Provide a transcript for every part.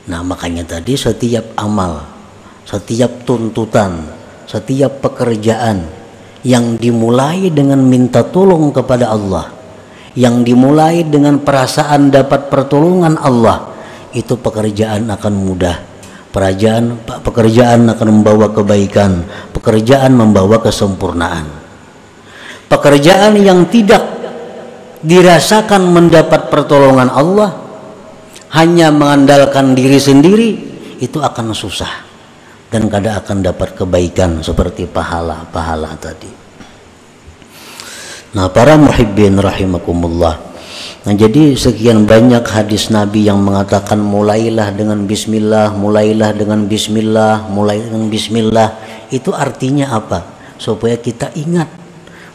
Nah, makanya tadi setiap amal, setiap tuntutan, setiap pekerjaan yang dimulai dengan minta tolong kepada Allah, yang dimulai dengan perasaan dapat pertolongan Allah, itu pekerjaan akan mudah. Pekerjaan akan membawa kebaikan, pekerjaan membawa kesempurnaan. Pekerjaan yang tidak dirasakan mendapat pertolongan Allah, hanya mengandalkan diri sendiri, itu akan susah dan kadang akan dapat kebaikan seperti pahala-pahala tadi. Nah, para muhibbin rahimakumullah, nah jadi sekian banyak hadis Nabi yang mengatakan mulailah dengan bismillah, mulailah dengan bismillah, mulai dengan bismillah. Itu artinya apa? Supaya kita ingat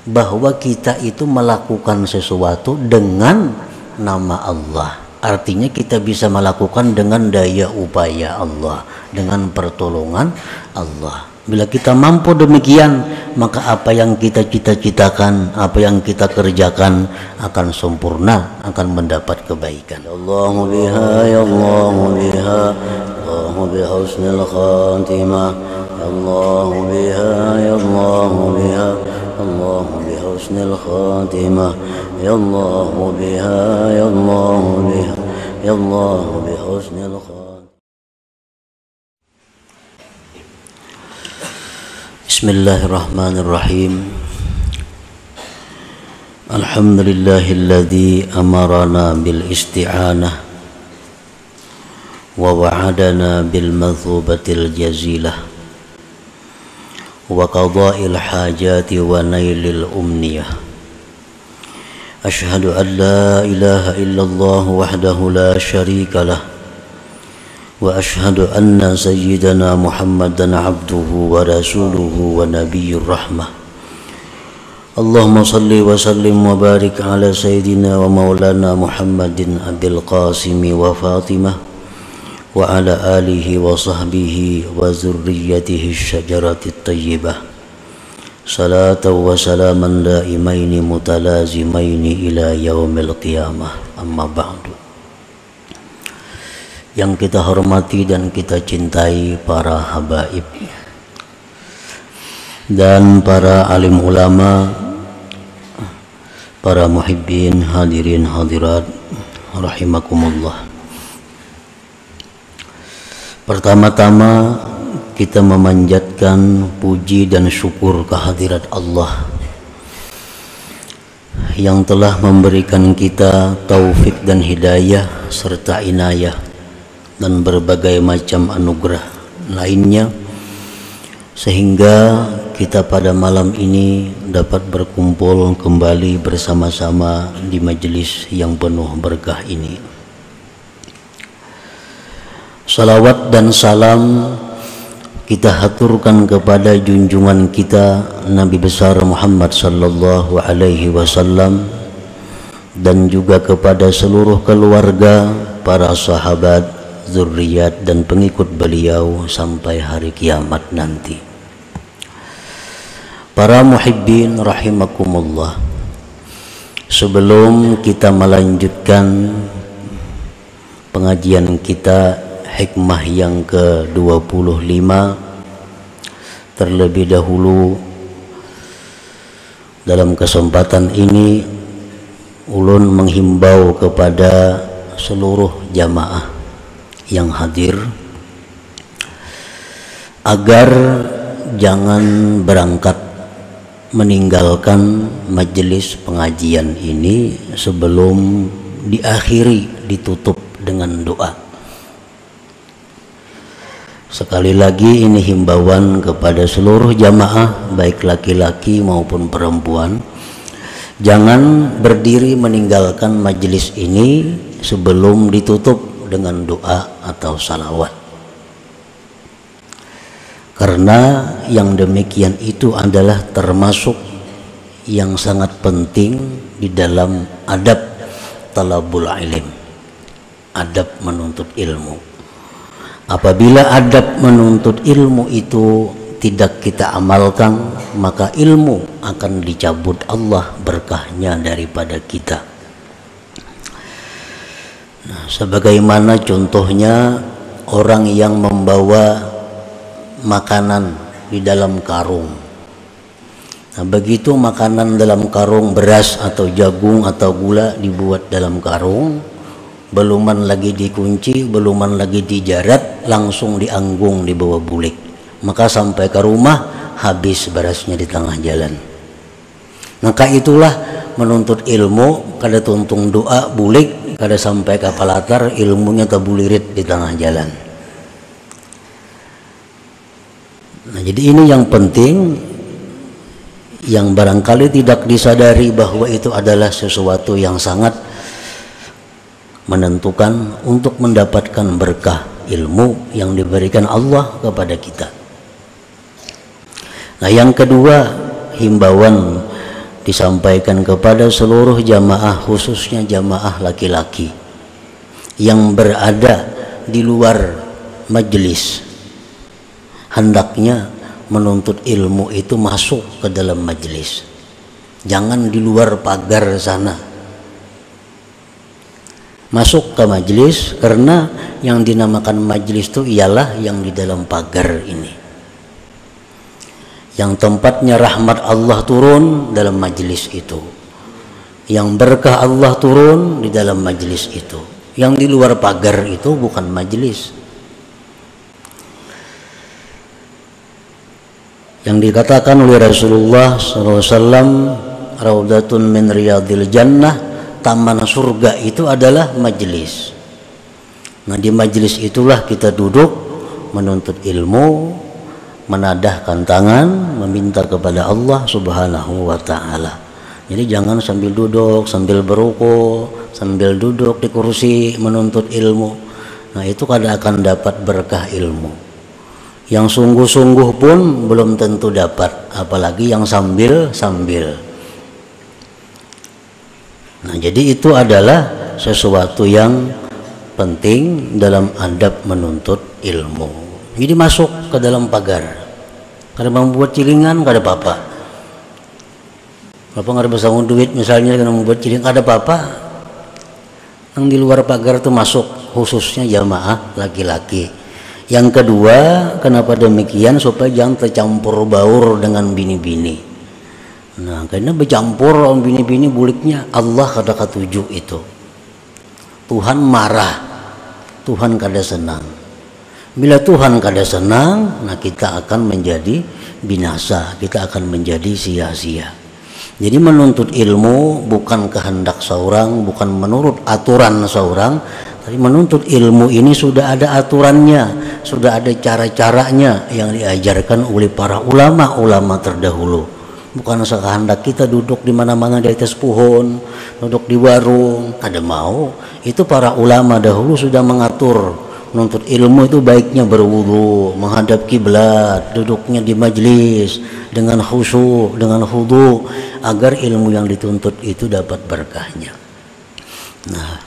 bahwa kita itu melakukan sesuatu dengan nama Allah. Artinya kita bisa melakukan dengan daya upaya Allah, dengan pertolongan Allah. Bila kita mampu demikian, maka apa yang kita cita-citakan, apa yang kita kerjakan akan sempurna, akan mendapat kebaikan. Allahu biha, ya Allahu biha, Allahu biha husnul khatimah, Allahu biha, ya Allahu biha, Allahu biha husnul khatimah, ya Allahu biha, ya Allahu biha, ya Allahu biha husnul khatimah. Bismillahirrahmanirrahim. Alhamdulillahilladzi amarana bil isti'anah wa wa'adana bil madhubatil jazilah wa qada'il hajati wa nailil umniyah. Ashhadu an la ilaha illallah wahdahu la syarika lah wa ashhadu anna sayyidana Muhammadan abduhu wa rasuluhu wa nabiyyur rahmah. Allahumma salli wa sallim wa barik ala sayyidina wa maulana Muhammadin abil qasimi wa Fatimah wa ala alihi wa sahbihi wa zurriyatihi syajaratit tayyibah. Salatan wa salaman daimaini mutalazimaini ila yaumil qiyamah. Amma ba'du. Yang kita hormati dan kita cintai para habaib dan para alim ulama, para muhibbin, hadirin hadirat rahimakumullah. Pertama-tama kita memanjatkan puji dan syukur kehadirat Allah yang telah memberikan kita taufik dan hidayah serta inayah dan berbagai macam anugerah lainnya, sehingga kita pada malam ini dapat berkumpul kembali bersama-sama di majelis yang penuh berkah ini. Salawat dan salam kita haturkan kepada junjungan kita Nabi besar Muhammad sallallahu alaihi wasallam dan juga kepada seluruh keluarga, para sahabat, zurriyat dan pengikut beliau sampai hari kiamat nanti. Para muhibbin rahimakumullah, sebelum kita melanjutkan pengajian kita hikmah yang ke-25, terlebih dahulu dalam kesempatan ini ulun menghimbau kepada seluruh jamaah yang hadir agar jangan berangkat meninggalkan majelis pengajian ini sebelum diakhiri, ditutup dengan doa. Sekali lagi ini himbauan kepada seluruh jamaah, baik laki-laki maupun perempuan, jangan berdiri meninggalkan majelis ini sebelum ditutup dengan doa atau salawat, karena yang demikian itu adalah termasuk yang sangat penting di dalam adab talabul ilm, adab menuntut ilmu. Apabila adab menuntut ilmu itu tidak kita amalkan, maka ilmu akan dicabut Allah berkahnya daripada kita. Nah, sebagaimana contohnya orang yang membawa makanan di dalam karung. Nah, begitu makanan dalam karung, beras atau jagung atau gula dibuat dalam karung, beluman lagi dikunci, beluman lagi dijarat, langsung dianggung di bawah bulik. Maka sampai ke rumah habis berasnya di tengah jalan. Maka itulah menuntut ilmu, kada tuntung doa bulik, kada sampai ke palatar, ilmunya tabulirit di tengah jalan. Nah, jadi ini yang penting, yang barangkali tidak disadari bahwa itu adalah sesuatu yang sangat menentukan untuk mendapatkan berkah ilmu yang diberikan Allah kepada kita. Nah, yang kedua, himbauan disampaikan kepada seluruh jamaah, khususnya jamaah laki-laki yang berada di luar majelis. Hendaknya menuntut ilmu itu masuk ke dalam majelis, jangan di luar pagar sana. Masuk ke majelis, karena yang dinamakan majelis itu ialah yang di dalam pagar ini, yang tempatnya rahmat Allah turun dalam majelis itu, yang berkah Allah turun di dalam majelis itu. Yang di luar pagar itu bukan majelis. Yang dikatakan oleh Rasulullah SAW, raudatun min riyadil jannah, taman surga itu adalah majelis. Nah, di majelis itulah kita duduk menuntut ilmu, menadahkan tangan, meminta kepada Allah Subhanahu wa ta'ala. Jadi jangan sambil duduk, sambil beruku, sambil duduk di kursi menuntut ilmu. Nah, itu kada akan dapat berkah ilmu. Yang sungguh-sungguh pun belum tentu dapat, apalagi yang sambil-sambil. Nah, jadi itu adalah sesuatu yang penting dalam adab menuntut ilmu. Jadi masuk ke dalam pagar. Kada membuat cilingan, kada apa-apa. Bapak nggak ada bersanggung duit misalnya, kada membuat cilingan, kada apa-apa. Yang di luar pagar itu masuk, khususnya jamaah laki-laki. Yang kedua, kenapa demikian? Supaya jangan tercampur baur dengan bini-bini. Nah, karena bercampur orang bini-bini buliknya, Allah kada ketujuh itu. Tuhan marah, Tuhan kada senang. Bila Tuhan kada senang, nah kita akan menjadi binasa, kita akan menjadi sia-sia. Jadi menuntut ilmu bukan kehendak seorang, bukan menurut aturan seorang, tapi menuntut ilmu ini sudah ada aturannya, sudah ada cara-caranya yang diajarkan oleh para ulama-ulama terdahulu. Bukan sekehendak kita duduk di mana-mana di atas pohon, duduk di warung, kada mau. Itu para ulama dahulu sudah mengatur. Menuntut ilmu itu baiknya berwudu, menghadap kiblat, duduknya di majlis dengan khusyuk, dengan khudu, agar ilmu yang dituntut itu dapat berkahnya. Nah,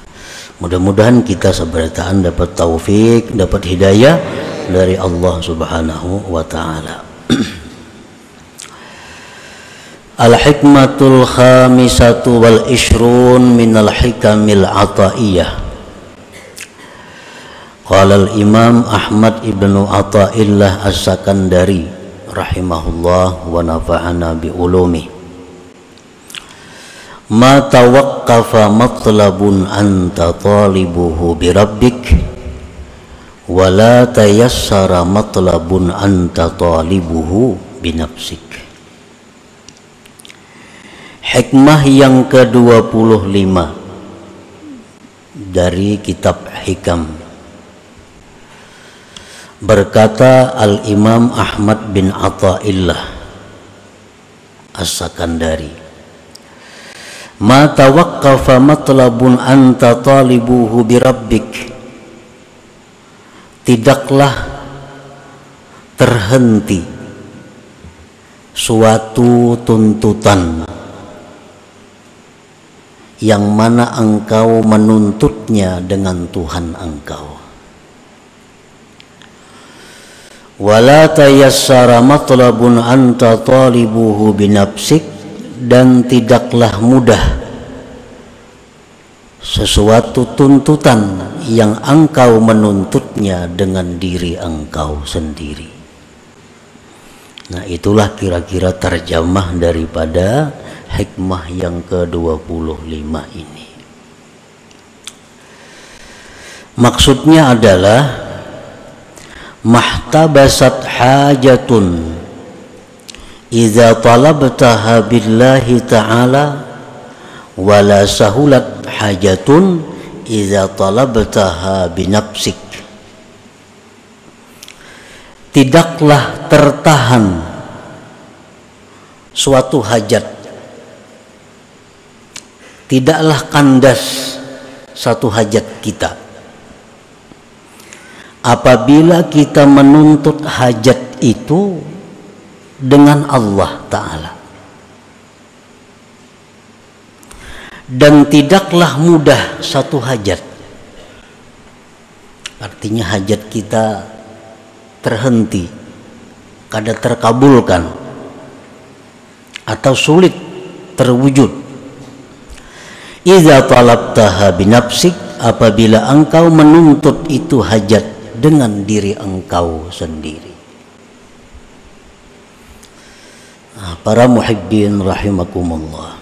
mudah-mudahan kita seberataan dapat taufik, dapat hidayah dari Allah Subhanahu wa ta'ala. Al-hikmatul khamisatu wal ishrun minal hikamil ataiyah. Qala al-Imam Ahmad ibnu Athaillah As-Sakandari rahimahullah wa nafa'ana bi ulumi. Ma tawaqqafa matlabun anta talibuhu bi rabbik wa la tayassara matlabun anta talibuhu bi nafsik. Hikmah yang ke-25 dari kitab Hikam. Berkata Al-Imam Ahmad bin Athaillah As-Sakandari, ma tawaqqafa matlabun anta talibuhu bi rabbik, tidaklah terhenti suatu tuntutan yang mana engkau menuntutnya dengan Tuhan engkau. Wala tayassara matlabun anta talibuhu binafsik, dan tidaklah mudah sesuatu tuntutan yang engkau menuntutnya dengan diri engkau sendiri. Nah, itulah kira-kira terjemah daripada hikmah yang ke-25 ini. Maksudnya adalah mahtabasat hajatun idza talabtaha billahi ta'ala wala sahulat hajatun idza talabtaha binafsik. Tidaklah tertahan suatu hajat, tidaklah kandas satu hajat kita apabila kita menuntut hajat itu dengan Allah Ta'ala. Dan tidaklah mudah satu hajat, artinya hajat kita terhenti, kada terkabulkan atau sulit terwujud. Idza talabtaha binafsik, apabila engkau menuntut itu hajat dengan diri engkau sendiri. Nah, para muhibbin rahimakumullah,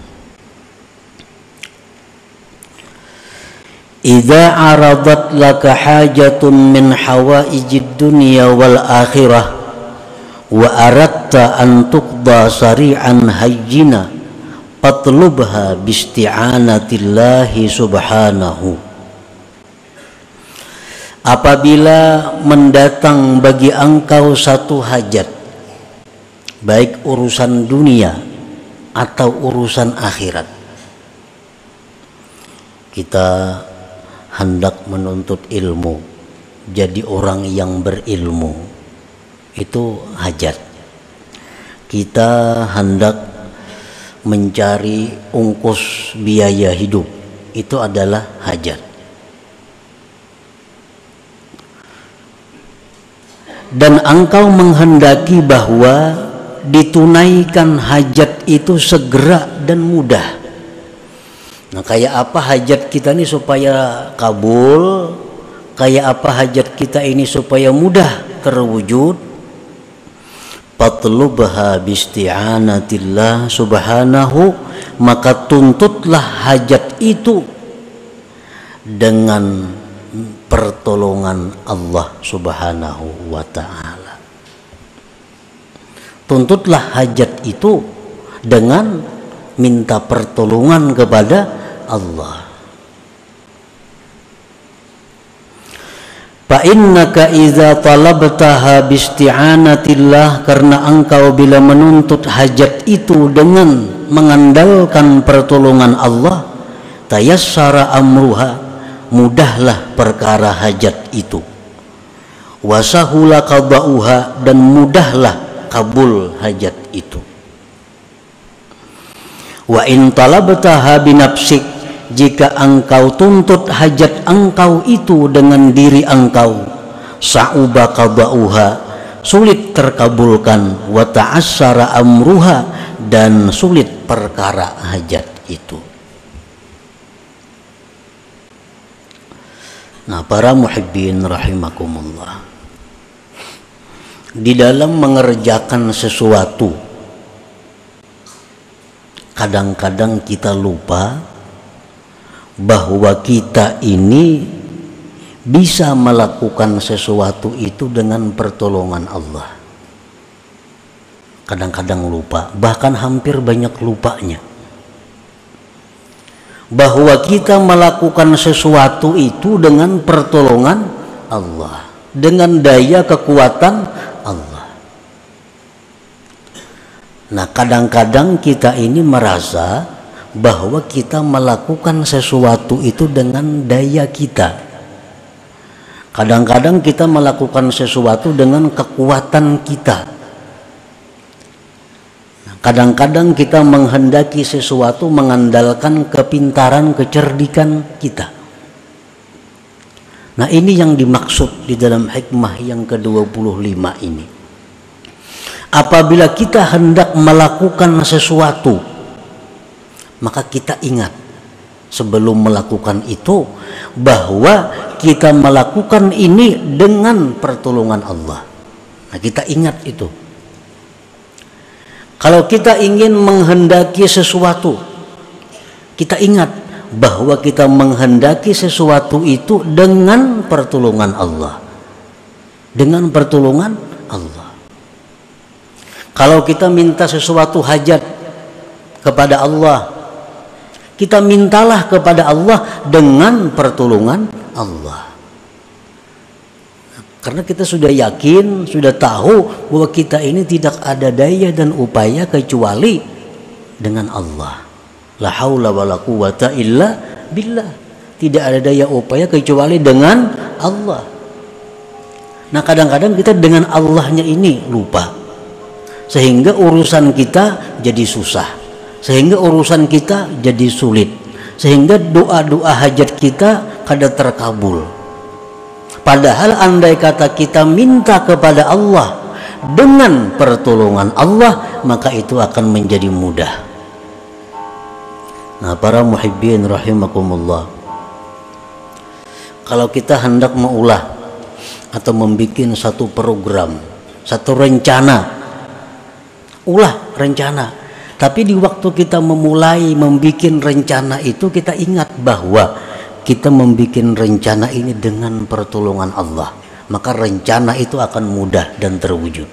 idza aradat laka hajatun min hawaijid dunya wal akhirah wa aradta an tuqda sari'an hayyina fatlubha bisti'anatillahi subhanahu. Apabila mendatang bagi engkau satu hajat, baik urusan dunia atau urusan akhirat, kita hendak menuntut ilmu, jadi orang yang berilmu, itu hajat. Kita hendak mencari ungkus biaya hidup, itu adalah hajat. Dan engkau menghendaki bahwa ditunaikan hajat itu segera dan mudah. Nah, kayak apa hajat kita ini supaya kabul, kayak apa hajat kita ini supaya mudah terwujud? Fatlubha bisti'anatillah subhanahu, maka tuntutlah hajat itu dengan pertolongan Allah subhanahu wa ta'ala. Tuntutlah hajat itu dengan minta pertolongan kepada Allah. Fa innaka idza talabtaha bisti'anatillah, karena engkau bila menuntut hajat itu dengan mengandalkan pertolongan Allah, tayassara amruha, mudahlah perkara hajat itu, wasahula qada'uha, dan mudahlah kabul hajat itu. Wa in talabtaha binafsik, jika engkau tuntut hajat engkau itu dengan diri engkau, sa'uba qada'uha, sulit terkabulkan, wa ta'assara amruha, dan sulit perkara hajat itu. Nah, para muhibbin rahimakumullah, di dalam mengerjakan sesuatu, kadang-kadang kita lupa bahwa kita ini bisa melakukan sesuatu itu dengan pertolongan Allah. Kadang-kadang lupa, bahkan hampir banyak lupanya, bahwa kita melakukan sesuatu itu dengan pertolongan Allah, dengan daya kekuatan Allah. Nah, kadang-kadang kita ini merasa bahwa kita melakukan sesuatu itu dengan daya kita. Kadang-kadang kita melakukan sesuatu dengan kekuatan kita. Kadang-kadang kita menghendaki sesuatu mengandalkan kepintaran, kecerdikan kita. Nah, ini yang dimaksud di dalam hikmah yang ke-25 ini. Apabila kita hendak melakukan sesuatu, maka kita ingat sebelum melakukan itu, bahwa kita melakukan ini dengan pertolongan Allah. Nah, kita ingat itu. Kalau kita ingin menghendaki sesuatu, kita ingat bahwa kita menghendaki sesuatu itu dengan pertolongan Allah. Dengan pertolongan Allah. Kalau kita minta sesuatu hajat kepada Allah, kita mintalah kepada Allah dengan pertolongan Allah. Karena kita sudah yakin, sudah tahu bahwa kita ini tidak ada daya dan upaya kecuali dengan Allah. La haula wala quwata illa billah. Tidak ada daya upaya kecuali dengan Allah. Nah, kadang-kadang kita dengan Allahnya ini lupa. Sehingga urusan kita jadi susah. Sehingga urusan kita jadi sulit. Sehingga doa-doa hajat kita kada terkabul. Padahal andai kata kita minta kepada Allah dengan pertolongan Allah, maka itu akan menjadi mudah. Nah, para muhibbin rahimakumullah, kalau kita hendak mengulah atau membuat satu program, satu rencana, ulah rencana. Tapi di waktu kita memulai membuat rencana itu, kita ingat bahwa kita membuat rencana ini dengan pertolongan Allah. Maka rencana itu akan mudah dan terwujud.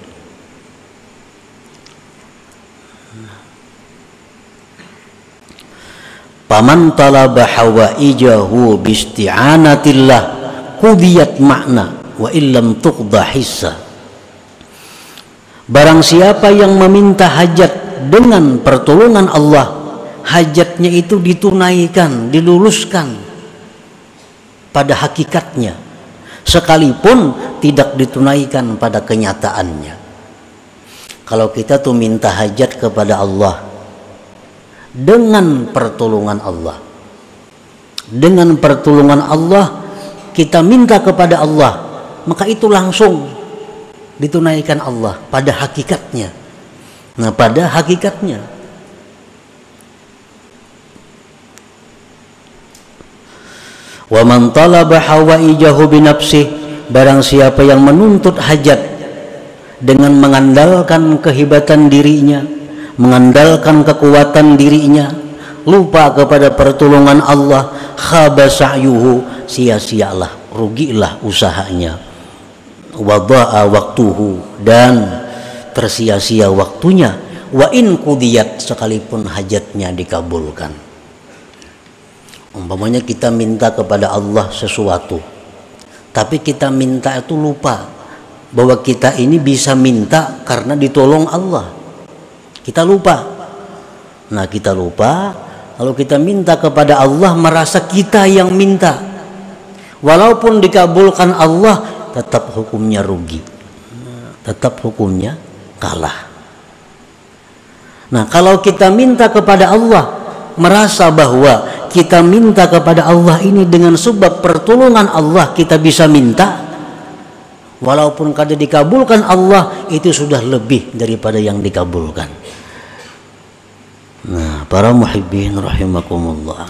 Paman talaba hawaijahu bisti'anatillah qudiyat makna wa illam tuqda hissa. Barang siapa yang meminta hajat dengan pertolongan Allah, hajatnya itu ditunaikan, diluluskan pada hakikatnya, sekalipun tidak ditunaikan pada kenyataannya. Kalau kita tuh minta hajat kepada Allah dengan pertolongan Allah, dengan pertolongan Allah kita minta kepada Allah, maka itu langsung ditunaikan Allah pada hakikatnya. Nah, pada hakikatnya. Wa man talaba hawaijahu binafsih, barang siapa yang menuntut hajat dengan mengandalkan kehebatan dirinya, mengandalkan kekuatan dirinya, lupa kepada pertolongan Allah, khaba sa'yuhu, sia-sialah, rugilah usahanya, wada'a waktuhu, dan tersia-sia waktunya, wa in qudiyat, sekalipun hajatnya dikabulkan. Umpamanya kita minta kepada Allah sesuatu, tapi kita minta itu lupa bahwa kita ini bisa minta karena ditolong Allah. Kita lupa. Nah, kita lupa, kalau kita minta kepada Allah merasa kita yang minta. Walaupun dikabulkan Allah, tetap hukumnya rugi. Tetap hukumnya kalah. Nah, kalau kita minta kepada Allah, merasa bahwa kita minta kepada Allah ini dengan sebab pertolongan Allah kita bisa minta, walaupun kada dikabulkan Allah, itu sudah lebih daripada yang dikabulkan. Nah, para muhibbin rahimakumullah,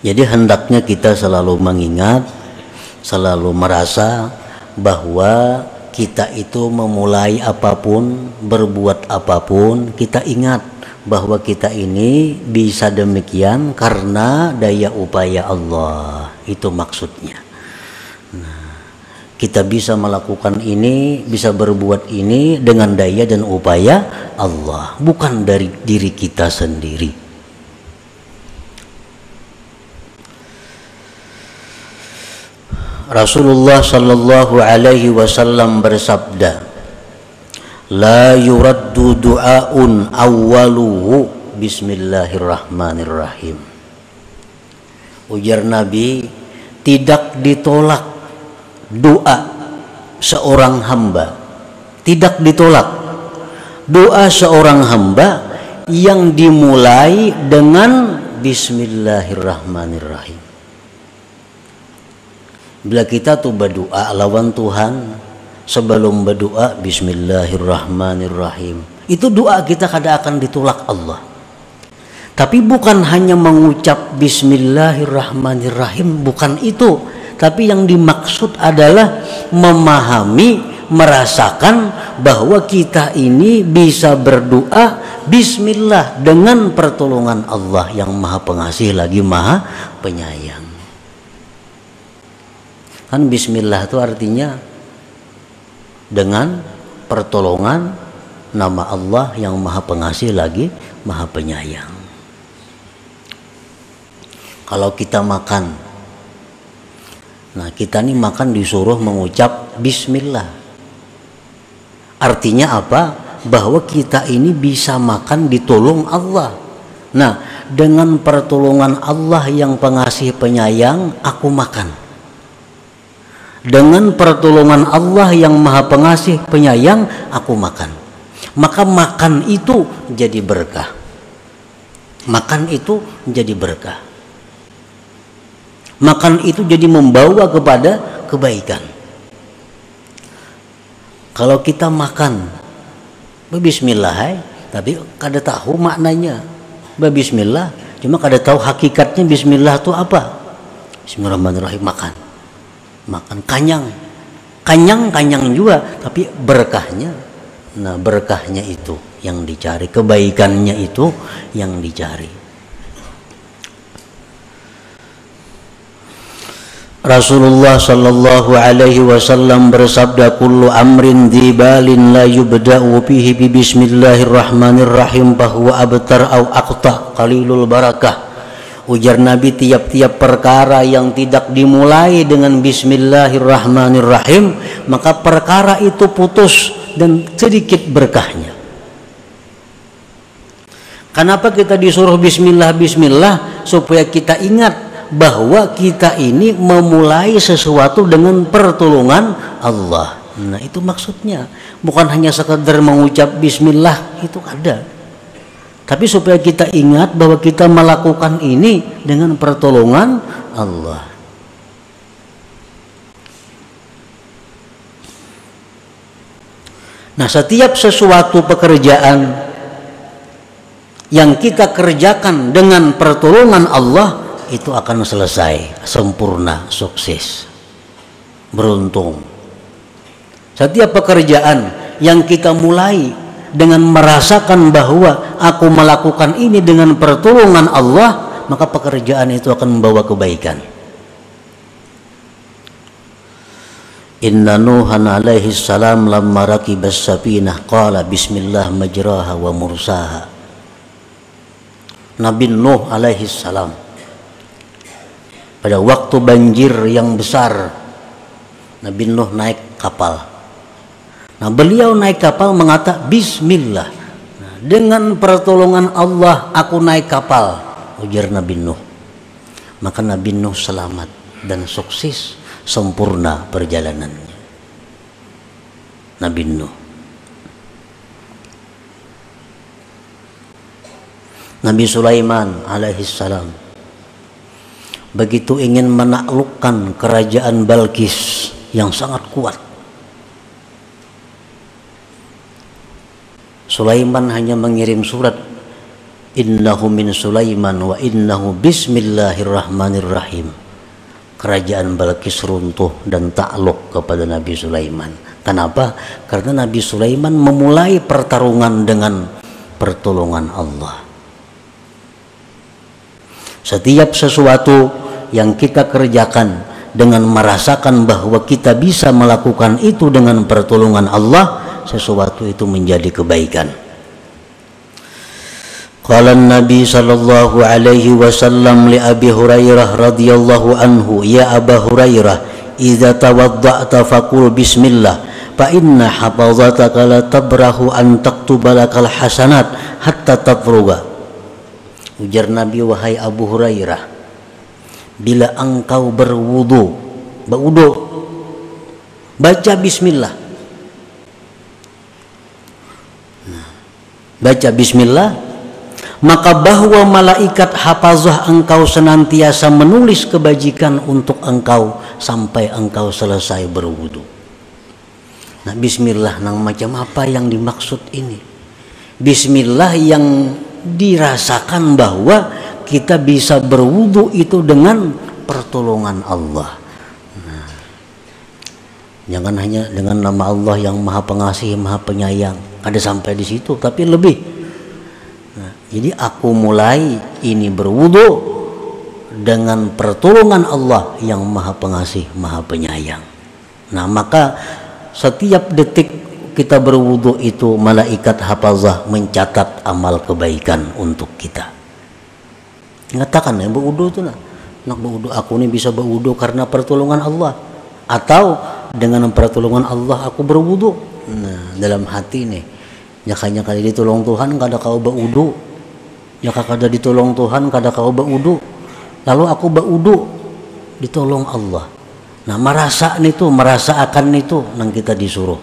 jadi hendaknya kita selalu mengingat, selalu merasa bahwa kita itu memulai apapun, berbuat apapun, kita ingat bahwa kita ini bisa demikian karena daya upaya Allah. Itu maksudnya. Nah, kita bisa melakukan ini, bisa berbuat ini dengan daya dan upaya Allah, bukan dari diri kita sendiri. Rasulullah sallallahu alaihi wasallam bersabda, la yuraddu du'aun awwaluhu bismillahirrahmanirrahim. Ujar Nabi, tidak ditolak doa seorang hamba, tidak ditolak doa seorang hamba yang dimulai dengan bismillahirrahmanirrahim. Bila kita tuh berdoa lawan Tuhan, sebelum berdoa bismillahirrahmanirrahim, itu doa kita kada akan ditolak Allah. Tapi bukan hanya mengucap Bismillahirrahmanirrahim, bukan itu. Tapi yang dimaksud adalah memahami, merasakan bahwa kita ini bisa berdoa Bismillah dengan pertolongan Allah yang Maha Pengasih lagi Maha Penyayang. Kan Bismillah itu artinya dengan pertolongan nama Allah yang Maha Pengasih lagi Maha Penyayang. Kalau kita makan, nah kita nih makan disuruh mengucap Bismillah. Artinya apa? Bahwa kita ini bisa makan ditolong Allah. Nah, dengan pertolongan Allah yang Pengasih Penyayang, aku makan. Dengan pertolongan Allah yang Maha Pengasih Penyayang, aku makan. Maka makan itu jadi berkah. Makan itu menjadi berkah. Makan itu jadi membawa kepada kebaikan. Kalau kita makan Bismillah, tapi kada tahu maknanya Bismillah, cuma kada tahu hakikatnya Bismillah itu apa. Bismillahirrahmanirrahim, makan kanyang juga, tapi berkahnya, nah berkahnya itu yang dicari, kebaikannya itu yang dicari. Rasulullah sallallahu alaihi wasallam bersabda, kullu amrin dzibalin la yubda'u fihi bi bismillahirrahmanirrahim bahwa abtar au aqta qalilul barakah. Ujar Nabi, tiap-tiap perkara yang tidak dimulai dengan bismillahirrahmanirrahim, maka perkara itu putus dan sedikit berkahnya. Kenapa kita disuruh bismillah supaya kita ingat bahwa kita ini memulai sesuatu dengan pertolongan Allah. Nah, itu maksudnya. Bukan hanya sekadar mengucap bismillah, itu ada. Tapi supaya kita ingat bahwa kita melakukan ini dengan pertolongan Allah. Nah, setiap sesuatu pekerjaan yang kita kerjakan dengan pertolongan Allah, itu akan selesai, sempurna, sukses, beruntung. Setiap pekerjaan yang kita mulai dengan merasakan bahwa aku melakukan ini dengan pertolongan Allah, maka pekerjaan itu akan membawa kebaikan. Inna Nuhan alaihi salam lamma rakibas safinah qala bismillah majraha wa mursaha. Nabi Nuh alaihi salam pada waktu banjir yang besar, Nabi Nuh naik kapal. Nah, beliau naik kapal mengatakan bismillah. Nah, dengan pertolongan Allah aku naik kapal, ujar Nabi Nuh. Maka Nabi Nuh selamat dan sukses, sempurna perjalanannya. Nabi Nuh. Nabi Sulaiman alaihissalam begitu ingin menaklukkan kerajaan Balkis yang sangat kuat, Sulaiman hanya mengirim surat, innahu min Sulaiman wa innahu bismillahirrahmanirrahim. Kerajaan Balkis runtuh dan takluk kepada Nabi Sulaiman. Kenapa? Karena Nabi Sulaiman memulai pertarungan dengan pertolongan Allah. Setiap sesuatu yang kita kerjakan dengan merasakan bahwa kita bisa melakukan itu dengan pertolongan Allah, sesuatu itu menjadi kebaikan. Qala Nabi sallallahu alaihi wasallam li Abi Hurairah radhiyallahu anhu, ya Aba Hurairah, idza tawadda'ta faqul bismillah fa inna hafazataka la tabrahu an taktuba lakal hasanat hatta tafruga. Ujar Nabi, wahai Abu Hurairah, bila engkau berwudu, baca bismillah. Baca bismillah, maka bahwa malaikat hafazah engkau senantiasa menulis kebajikan untuk engkau sampai engkau selesai berwudu. Nah, bismillah nang macam apa yang dimaksud ini? Bismillah yang dirasakan bahwa kita bisa berwudu itu dengan pertolongan Allah. Jangan hanya dengan nama Allah yang Maha Pengasih, Maha Penyayang, ada sampai di situ, tapi lebih. Jadi aku mulai ini berwudu dengan pertolongan Allah yang Maha Pengasih, Maha Penyayang. Nah, maka setiap detik kita berwudu itu malaikat hafazah mencatat amal kebaikan untuk kita. Mengatakan ya berwudu itu nak berwudu, aku ini bisa berwudu karena pertolongan Allah, atau dengan pertolongan Allah aku berwudu. Nah, dalam hati nih, nyakanya kali ditolong Tuhan kada kau berwudu, nyaka kada ditolong Tuhan kada kau berwudu, lalu aku berwudu ditolong Allah. Nah, merasa akan itu nang kita disuruh.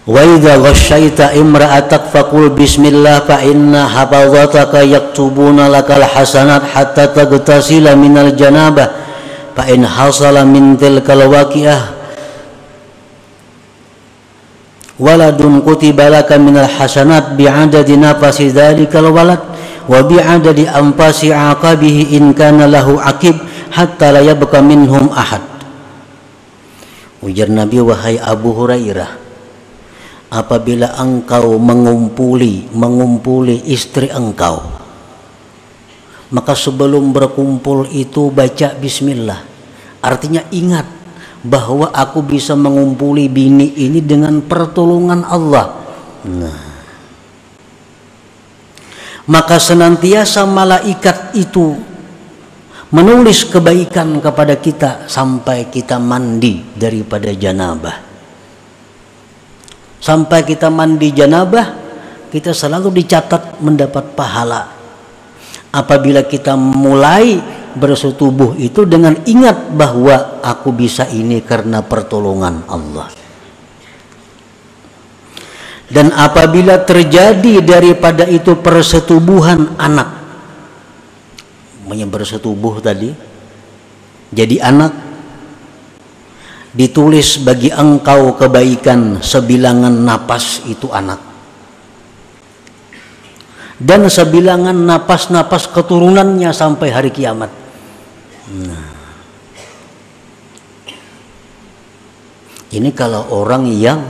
Wa idza ghasyaita imra'atak faqul bismillah fa inna hafazataka yaktubuna lakal hasanat hatta taghtasila minal janabah fa in hasala min tilkal waqi'ah waladun kutiba laka minal hasanat bi'adadi nafasi dzalikal walad wa bi'adadi anfasi aqabihi in kana lahu aqib hatta la yabqa minhum ahad. Ujar Nabi, wahai Abu Hurairah, apabila engkau mengumpuli istri engkau, maka sebelum berkumpul itu baca bismillah. Artinya ingat bahwa aku bisa mengumpuli bini ini dengan pertolongan Allah. Nah, maka senantiasa malaikat itu menulis kebaikan kepada kita sampai kita mandi daripada janabah. Sampai kita mandi janabah, kita selalu dicatat mendapat pahala. Apabila kita mulai bersetubuh itu dengan ingat bahwa aku bisa ini karena pertolongan Allah. Dan apabila terjadi daripada itu persetubuhan anak, bersetubuh tadi jadi anak, ditulis bagi engkau kebaikan sebilangan napas itu anak, dan sebilangan napas-napas keturunannya sampai hari kiamat. Nah, ini kalau orang yang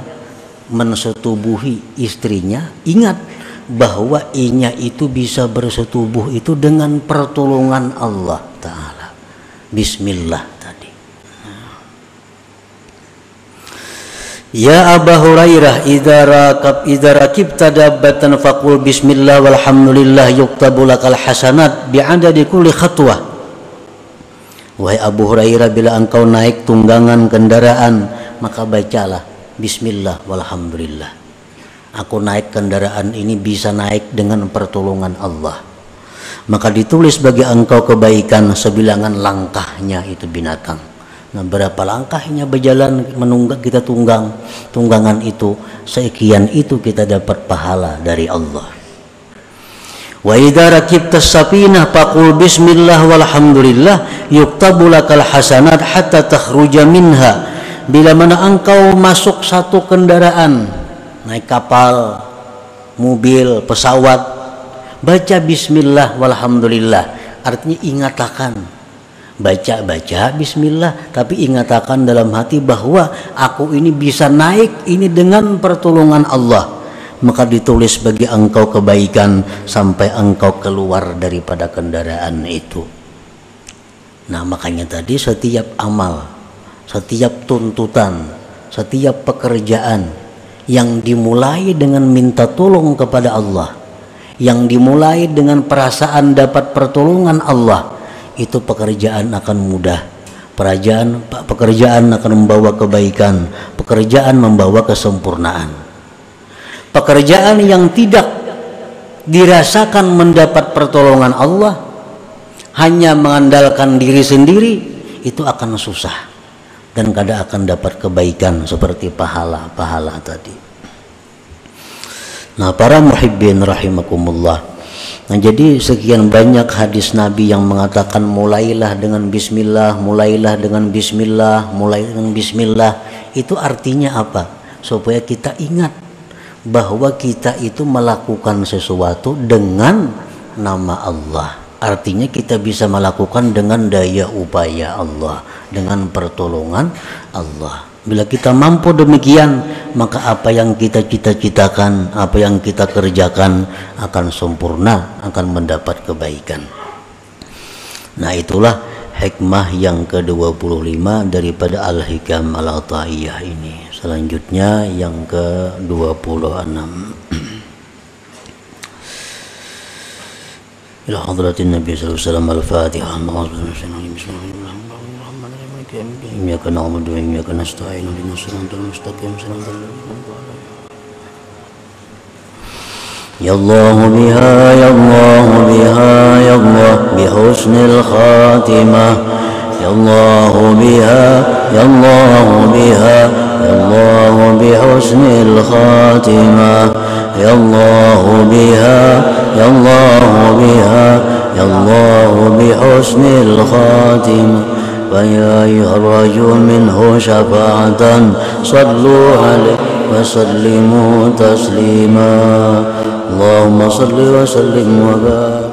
mensetubuhi istrinya, ingat bahwa inya itu bisa bersetubuh itu dengan pertolongan Allah Ta'ala. Bismillah tadi. Ya Aba Hurairah, idza rakibta dabbatan faqul bismillah walhamdulillah yuktabu lakal hasanat bi'adadi kulli khatwah. Wahai Abu Hurairah, bila engkau naik tunggangan kendaraan, maka bacalah bismillah walhamdulillah. Aku naik kendaraan ini bisa naik dengan pertolongan Allah, maka ditulis bagi engkau kebaikan sebilangan langkahnya itu binatang. Nah, berapa langkahnya berjalan menunggak kita tunggangan itu, sekian itu kita dapat pahala dari Allah. Wa idza rakibta safinah faqul bismillah walhamdulillah yuktabu lakal hasanat hatta takhruja minha. Bila mana engkau masuk satu kendaraan, naik kapal, mobil, pesawat, baca bismillah walhamdulillah. Artinya ingatakan, baca bismillah, tapi ingatakan dalam hati bahwa aku ini bisa naik ini dengan pertolongan Allah. Maka ditulis bagi engkau kebaikan sampai engkau keluar daripada kendaraan itu. Nah, makanya tadi setiap amal, setiap tuntutan, setiap pekerjaan yang dimulai dengan minta tolong kepada Allah, yang dimulai dengan perasaan dapat pertolongan Allah, itu pekerjaan akan mudah. Pekerjaan akan membawa kebaikan, pekerjaan membawa kesempurnaan. Pekerjaan yang tidak dirasakan mendapat pertolongan Allah, hanya mengandalkan diri sendiri, itu akan susah dan kada akan dapat kebaikan seperti pahala-pahala tadi. Nah, para muhibbin rahimakumullah, nah, jadi sekian banyak hadis Nabi yang mengatakan mulailah dengan bismillah, mulailah dengan bismillah, mulai dengan bismillah. Itu artinya apa? Supaya kita ingat bahwa kita itu melakukan sesuatu dengan nama Allah. Artinya kita bisa melakukan dengan daya upaya Allah, dengan pertolongan Allah. Bila kita mampu demikian, maka apa yang kita cita-citakan, apa yang kita kerjakan akan sempurna, akan mendapat kebaikan. Nah, itulah hikmah yang ke-25 daripada Al-Hikam Al-Ata'iyah ini. Selanjutnya yang ke-26. Ila hadratin Nabi sallallahu alaihi wasallam al-Fatihah. Iyyaka na'budu wa iyyaka nasta'in. Ihdinas siratal mustaqim. Ya Allah biha, ya Allah biha, ya Allah bihusnil khatimah. Ya Allah biha, ya Allah biha, ya Allah bihusnil khatimah. Ya Allah biha, ya Allah biha, ya Allah bihusnil khatimah. فيا أيها الرجل منه شفاعة صلوا عليه وسلموا تسليما. اللهم صل وسلم وبارك